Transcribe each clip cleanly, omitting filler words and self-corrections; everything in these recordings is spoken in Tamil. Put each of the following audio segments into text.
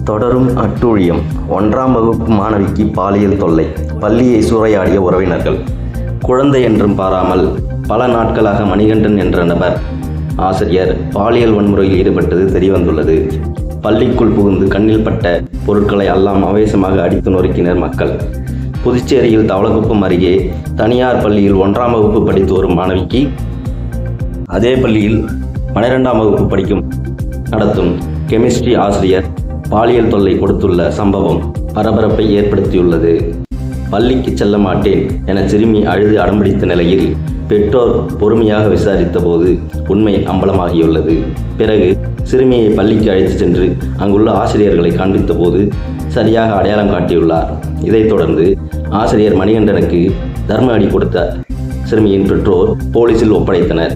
தொடரும் அட்டூழியம். 1ஆம் வகுப்பு மாணவிக்கு பாலியல் தொல்லை. பள்ளியை சூறையாடிய உறவினர்கள். குழந்தை என்றும் பாராமல் பல நாட்களாக மணிகண்டன் என்ற நபர் ஆசிரியர் பாலியல் வன்முறையில் ஈடுபட்டது தெரியவந்துள்ளது. பள்ளிக்குள் புகுந்து கண்ணில் பட்ட பொருட்களை எல்லாம் ஆவேசமாக அடித்து நொறுக்கினர் மக்கள். புதுச்சேரியில் தவளக்குப்பம் அருகே தனியார் பள்ளியில் 1ஆம் வகுப்பு படித்து வரும் மாணவிக்கு அதே பள்ளியில் 12ஆம் வகுப்பு நடத்தும் கெமிஸ்ட்ரி ஆசிரியர் பாலியல் தொல்லை கொடுத்துள்ள சம்பவம் பரபரப்பை ஏற்படுத்தியுள்ளது. பள்ளிக்கு செல்ல மாட்டேன் என சிறுமி அழுது அடம்பிடித்த நிலையில் பெற்றோர் பொறுமையாக விசாரித்த போது உண்மை அம்பலமாகியுள்ளது. பிறகு சிறுமியை பள்ளிக்கு அழைத்து சென்று அங்குள்ள ஆசிரியர்களை காண்பித்த போது சரியாக அடையாளம் காட்டியுள்ளார். இதைத் தொடர்ந்து ஆசிரியர் மணிகண்டனுக்கு தர்ம அடி கொடுத்த சிறுமியின் பெற்றோர் போலீசில் ஒப்படைத்தனர்.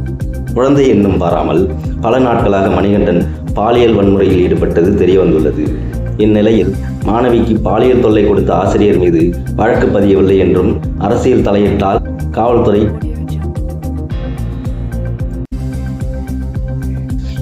குழந்தை என்னும் பாராமல் பல நாட்களாக மணிகண்டன் பாலியல் வன்முறையில் ஈடுபட்டது தெரியவந்துள்ளது. இந்நிலையில் மாணவிக்கு பாலியல் தொல்லை கொடுத்த ஆசிரியர் மீது வழக்கு பதியவில்லை என்றும் அரசியல் தலையிட்டால் காவல்துறை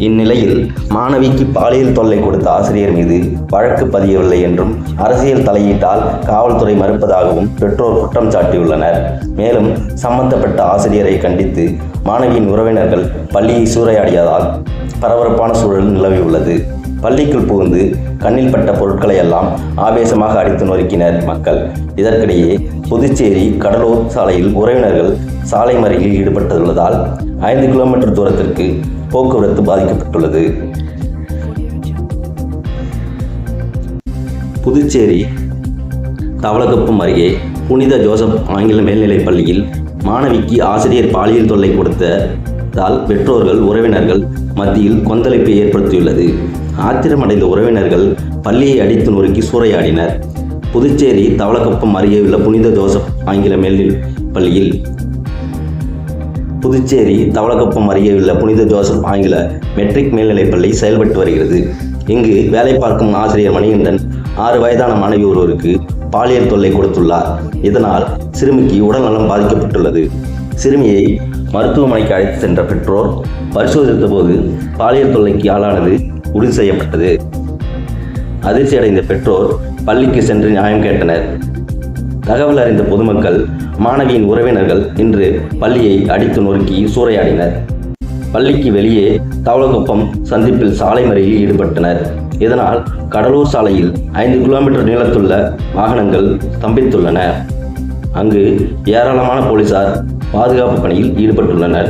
இந்நிலையில் மாணவிக்கு பாலியல் தொல்லை கொடுத்த ஆசிரியர் மீது வழக்கு பதியவில்லை என்றும் அரசியல் தலையீட்டால் காவல்துறை மறுப்பதாகவும் பெற்றோர் குற்றம் சாட்டியுள்ளனர். மேலும் சம்பந்தப்பட்ட ஆசிரியரை கண்டித்து மாணவியின் உறவினர்கள் பள்ளியை சூறையாடியதால் பரபரப்பான சூழல் நிலவியுள்ளது. பள்ளிக்குள் புகுந்து கண்ணில் பட்ட பொருட்களை எல்லாம் ஆவேசமாக அடித்து நொறுக்கினர் மக்கள். இதற்கிடையே புதுச்சேரி கடலூர் சாலையில் உறவினர்கள் சாலை மறியலில் ஈடுபட்டுள்ளதால் 5 கிலோமீட்டர் தூரத்திற்கு போக்குவரத்து பாதிக்கப்பட்டுள்ளது. புதுச்சேரி தவளக்குப்பம் அருகே புனித ஜோசப் ஆங்கில மேல்நிலைப் பள்ளியில் மாணவிக்கு ஆசிரியர் பாலியல் தொல்லை கொடுத்ததால் பெற்றோர்கள் உறவினர்கள் மத்தியில் கொந்தளிப்பை ஏற்படுத்தியுள்ளது. ஆத்திரமடைந்த உறவினர்கள் பள்ளியை அடித்து நொறுக்கி சூறையாடினர். புதுச்சேரி தவளக்குப்பம் அருகே உள்ள புனித ஜோசப் ஆங்கில மேல்நிலைப் பள்ளியில் ஆங்கில மெட்ரிக் மேல்நிலைப் பள்ளி செயல்பட்டு வருகிறது. இங்கு வேலை பார்க்கும் ஆசிரியர் மணிகண்டன் 6 வயதான மாணவி ஒருவருக்கு பாலியல் தொல்லை கொடுத்துள்ளார். இதனால் சிறுமிக்கு உடல்நலம் பாதிக்கப்பட்டுள்ளது. சிறுமியை மருத்துவமனைக்கு அழைத்து சென்ற பெற்றோர் பரிசோதித்த போது பாலியல் தொல்லைக்கு ஆளானது உறுதி செய்யப்பட்டது. அதிர்ச்சி அடைந்த பெற்றோர் பள்ளிக்கு சென்று நியாயம் கேட்டனர். தகவல் அறிந்த பொதுமக்கள் மாணவியின் உறவினர்கள் இன்று பள்ளியை அடித்து நொறுக்கி சூறையாடினர். பள்ளிக்கு வெளியே தவளக்குப்பம் சந்திப்பில் சாலை மறியலில் ஈடுபட்டனர். இதனால் கடலூர் சாலையில் 5 கிலோமீட்டர் நீளத்துள்ள வாகனங்கள் ஸ்தம்பித்துள்ளன. அங்கு ஏராளமான போலீசார் பாதுகாப்பு பணியில் ஈடுபட்டுள்ளனர்.